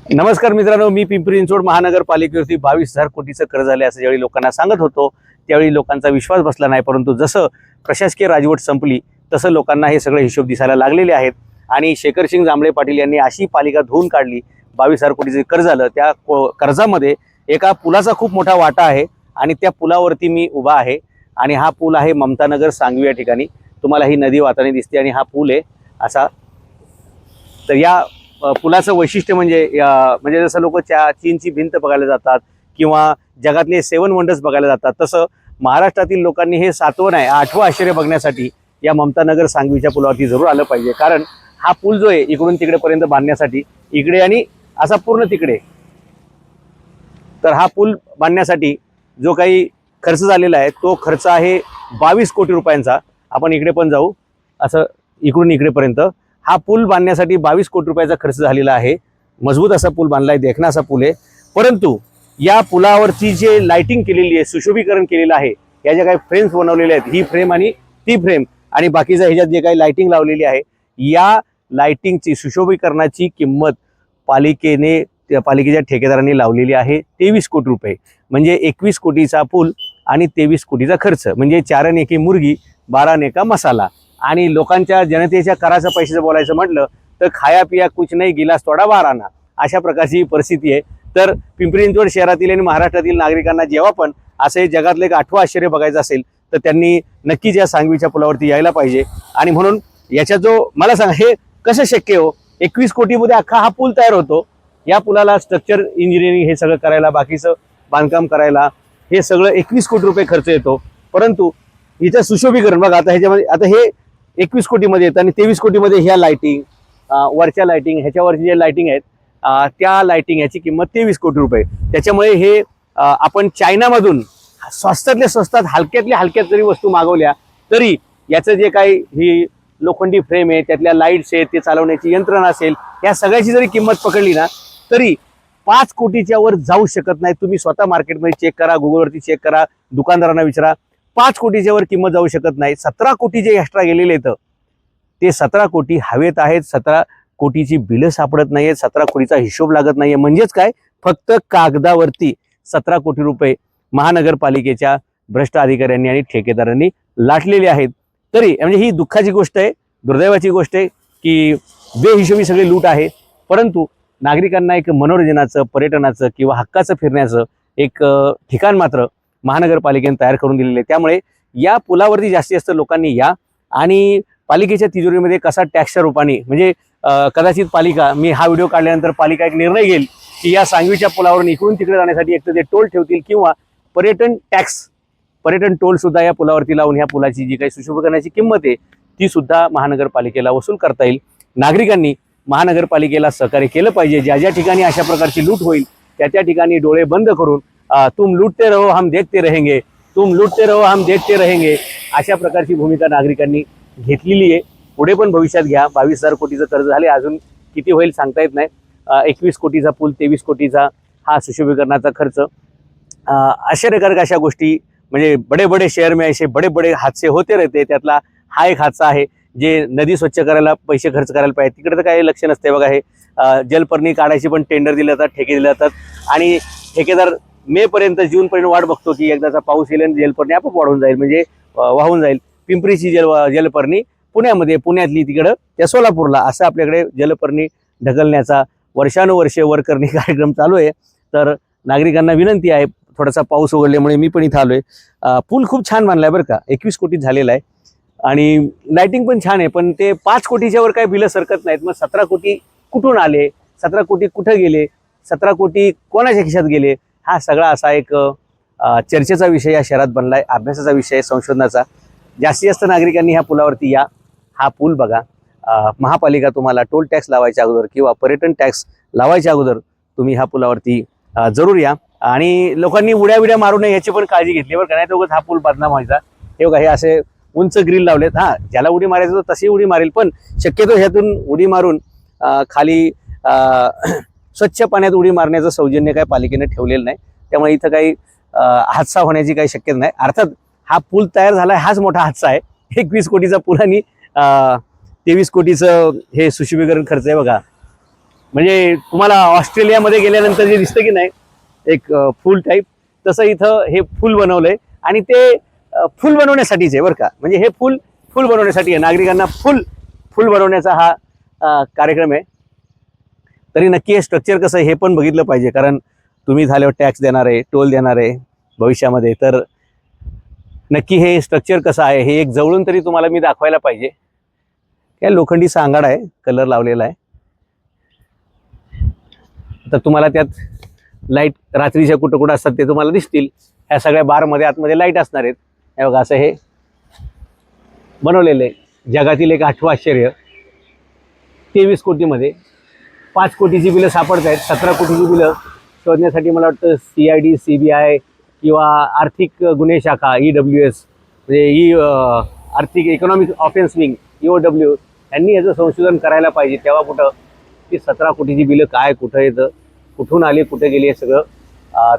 नमस्कार मित्रांनो, मी पिंपरी चिंचवड महानगरपालिकेवरती 22,000 कोटीचं कर्ज झाले असं ज्यावेळी लोकांना सांगत होतो त्यावेळी लोकांचा विश्वास बसला नाही। परंतु जसं प्रशासकीय राजवट संपली तसं लोकांना हे सगळे हिशोब दिसायला लागलेले आहेत आणि शेखरसिंग जांभळे पाटील यांनी अशी पालिका धुवून काढली। 22,000 कोटीचे कर्ज झालं। त्या कर्जामध्ये एका पुलाचा खूप मोठा वाटा आहे आणि त्या पुलावरती मी उभा आहे आणि हा पूल आहे ममतानगर सांगवी या ठिकाणी। तुम्हाला ही नदी वाहताना दिसते आणि हा पूल आहे असा। तर या पुलाचं वैशिष्ट्य म्हणजे जसं लोक चीनची भिंत बघायला जातात किंवा जगातले 7 वंडर्स बघायला जातात, तसं महाराष्ट्रातील लोकांनी हे 7वं नाही 8वं आश्चर्य बघण्यासाठी या ममतानगर सांगवीच्या पुलावरती जरूर आलं पाहिजे। कारण हा पूल जो आहे इकडून तिकडेपर्यंत बांधण्यासाठी इकडे आणि असा पूर्ण तिकडे, तर हा पूल बांधण्यासाठी जो काही खर्च झालेला आहे तो खर्च आहे 22 कोटी रुपयांचा। आपण इकडे पण जाऊ, असं इकडून इकडेपर्यंत हा पूल बांधण्यासाठी 22 कोटी रुपयाचा खर्च झालेला आहे। मजबूत असा पूल बांधलाय, देखणा असा पूल आहे। परंतु या पुलावरची जे लाइटिंग केलेली आहे, सुशोभीकरण केलेलं आहे, या ज्या काही फ्रेम्स बनवलेल्या आहेत, ही फ्रेम आणि ती फ्रेम आणि बाकीचं ह्याच्यात जे काही लाइटिंग लावलेली आहे, या लाइटिंगची सुशोभीकरणाची किंमत पालिकेच्या ठेकेदारांनी लावलेली आहे 23 कोटी रुपये। म्हणजे 21 कोटीचा पूल आणि 23 कोटीचा खर्च, म्हणजे 4 आने की मुर्गी 12 आने का मसाला। आणि लोकांच्या जनतेच्या कराच्या पैशाचं बोलायचं म्हटलं तर खाया पिया कुछ नाही गिलास थोडा 12 आना, अशा प्रकारची परिस्थिती आहे। तर पिंपरी चिंचवड शहरातील आणि महाराष्ट्रातील नागरिकांना जेव्हा पण असे जगातले एक 8वं आश्चर्य बघायचं असेल तर त्यांनी नक्कीच या सांगवीच्या पुलावरती यायला पाहिजे। आणि म्हणून याच्या जो मला सांगा हे कसं शक्य हो, 21 कोटीमध्ये अख्खा हा पूल तयार होतो। या पुलाला स्ट्रक्चर इंजिनिअरिंग हे सगळं करायला, बाकीचं बांधकाम करायला हे सगळं 21 कोटी रुपये खर्च येतो। परंतु इथं सुशोभीकरण बघा, आता ह्याच्यामध्ये आता हे 21 कोटीमध्ये येतं आणि 23 कोटीमध्ये ह्या लाइटिंग, वरच्या लाइटिंग, ह्याच्यावरची जे लाइटिंग आहेत त्या लाइटिंग ह्याची किंमत 23 कोटी रुपये। त्याच्यामुळे हे आपण चायनामधून स्वस्तातल्या स्वस्तात हलक्यातल्या हलक्यात जरी वस्तू मागवल्या तरी याचं जे काही ही लोखंडी फ्रेम आहे, त्यातल्या लाईट्स आहेत, ते चालवण्याची यंत्रणा असेल, या सगळ्याची जरी किंमत पकडली ना तरी 5 कोटीच्या वर जाऊ शकत नाही। तुम्ही स्वतः मार्केटमध्ये चेक करा, गुगलवरती चेक करा, दुकानदारांना विचारा, 5 कोटीच्या वर किंमत जाऊ शकत नाही। 17 कोटी जे एक्स्ट्रा गेलेले आहेत ते 17 कोटी हवेत आहेत। 17 कोटीची बिलं सापडत नाहीयेत, 17 कोटीचा हिशोब लागत नाहीये। म्हणजेच काय, फक्त कागदावरती 17 कोटी रुपये महानगरपालिकेच्या भ्रष्ट अधिकाऱ्यांनी आणि ठेकेदारांनी लाटलेले आहेत। तरी म्हणजे ही दुःखाची गोष्ट आहे, दुर्दैवाची गोष्ट आहे की बेहिशोबी सगळी लूट आहे। परंतु नागरिकांना एक मनोरंजनाचं, पर्यटनाचं किंवा हक्काचं फिरण्याचं एक ठिकाण मात्र महानगरपालिकेने तयार करून दिलेले आहे। त्यामुळे या पुलावरती जास्तीत जास्त लोकांनी या आणि पालिकेच्या तिजोरीमध्ये कसा टॅक्सच्या रूपाने म्हणजे कदाचित पालिका, मी हा व्हिडिओ काढल्यानंतर पालिका एक निर्णय घेईल की या सांगवीच्या पुलावरून इकडून तिकडे जाण्यासाठी एक तर ते टोल ठेवतील किंवा पर्यटन टोल सुद्धा या पुलावरती लावून ह्या पुलाची जी काही सुशोभीकरणाची किंमत आहे ती सुद्धा महानगरपालिकेला वसूल करता येईल। नागरिकांनी महानगरपालिकेला सहकार्य केलं पाहिजे। ज्या ज्या ठिकाणी अशा प्रकारची लूट होईल त्या ठिकाणी डोळे बंद करून तुम लूटते रहो हम देखते रहेंगे, तुम लूटते रहो हम देखते रहेंगे, अशा प्रकारची भूमिका नागरिकांनी घेतलेली आहे। पुढे पण भविष्यात घ्या। 22,000 कोटीचं कर्ज झाले, अजून किती होईल सांगता येत नाही। 21 कोटीचा पूल, 23 कोटीचा हा सुशोभीकरणाचा खर्च, आश्चर्यकारक अशा गोष्टी म्हणजे बडे बडे शहर में ऐसे बडे बडे हादसे होते रहते। त्यातला हा एक हादसा आहे जे नदी स्वच्छ करायला पैसे खर्च करायला पाहिजे तिकडे तर काही लक्ष नसते बघा। हे जलपर्णी काढायची पण टेंडर दिले जातात, ठेके दिले जातात आणि ठेकेदार मे पर्यंत, जून पर्यंत वाट बघतो की एकदाचा पाऊस येईल आणि जलपर्णी आपोआप वाढून जाईल, म्हणजे वाहून जाईल। पिंपरीची जलपर्णी पुण्यातली तिकडं त्या सोलापूरला, असं आपल्याकडे जलपर्णी ढकलण्याचा वर्षानुवर्षे वरकरणी कार्यक्रम चालू आहे। तर नागरिकांना विनंती आहे, थोडासा पाऊस उघडल्यामुळे मी पण इथं आलोय। पूल खूप छान बांधलाय बरं का, 21 कोटीत झालेला आहे आणि लाइटिंग पण छान आहे। पण ते 5 कोटीच्या वर काही बिलं सरकत नाहीत। मग 17 कोटी कुठून आले, 17 कोटी कुठं गेले, 17 कोटी कोणाच्या खिशात गेले, हा सगळा असा एक चर्चेचा विषय या शहरात बनलाय, अभ्यासाचा विषय, संशोधनाचा। जास्तीत जास्त नागरिकांनी ह्या पुलावरती या, हा पूल बघा। महापालिका तुम्हाला टोल टॅक्स लावायच्या अगोदर किंवा पर्यटन टॅक्स लावायच्या अगोदर तुम्ही ह्या पुलावरती जरूर या आणि लोकांनी उड्या मारू नये याची पण काळजी घेतली बरं का, नाही तर हा पूल बदनाम व्हायचा। हे बघा, हे असे उंच ग्रिल लावलेत। हा, ज्याला उडी मारायचं तर तशी उडी मारेल, पण शक्यतो ह्यातून उडी मारून खाली स्वच्छ पाण्यात उडी मारण्याचं सौजन्य काय पालिकेने ठेवलेलं नाही। त्यामुळे इथं काही हादसा होण्याची काही शक्यता नाही। अर्थात हा पूल तयार झाला हाच मोठा हादसा आहे। 21 कोटीचा पूल आणि 23 कोटीचं हे सुशोभीकरण खर्च आहे बघा। म्हणजे तुम्हाला ऑस्ट्रेलियामध्ये गेल्यानंतर जे दिसतं की नाही एक फूल टाईप, तसं इथं हे फूल बनवलंय आणि ते फूल बनवण्यासाठीच आहे बरं का. म्हणजे हे फूल बनवण्यासाठी आहे, नागरिकांना फूल बनवण्याचा हा कार्यक्रम आहे. तरी नक्की हे स्ट्रक्चर कसं आहे हे पण बघितलं पाहिजे, कारण तुम्ही झाल्यावर टॅक्स देणार आहे, टोल देणार आहे भविष्यामध्ये, तर नक्की हे स्ट्रक्चर कसं आहे हे एक जवळून तरी तुम्हाला मी दाखवायला पाहिजे. काय लोखंडी सांगाड आहे, कलर लावलेला आहे. तर तुम्हाला त्यात लाईट रात्रीच्या कुठं कुठं असतात ते तुम्हाला दिसतील. ह्या सगळ्या बारमध्ये आतमध्ये लाईट असणार आहेत. हे बघा असं हे बनवलेलं आहे. जगातील एक 8वं आश्चर्य. 23 कोटीमध्ये 5 कोटीची बिलं सापडत आहेत. 17 कोटीची बिलं शोधण्यासाठी मला वाटतं CID, CBI किंवा आर्थिक गुन्हे शाखा EWS म्हणजे आर्थिक इकॉनॉमिक ऑफेन्स विंग EOW यांनी याचं संशोधन करायला पाहिजे. तेव्हा कुठं ती 17 कोटीची बिलं काय, कुठं येतं, कुठून आले, कुठे गेली, हे सगळं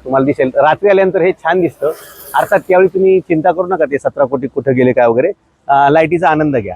तुम्हाला दिसेल. रात्री आल्यानंतर हे छान दिसतं. अर्थात त्यावेळी तुम्ही चिंता करू नका ते 17 कोटी कुठं गेले काय वगैरे. लाईटीचा आनंद घ्या.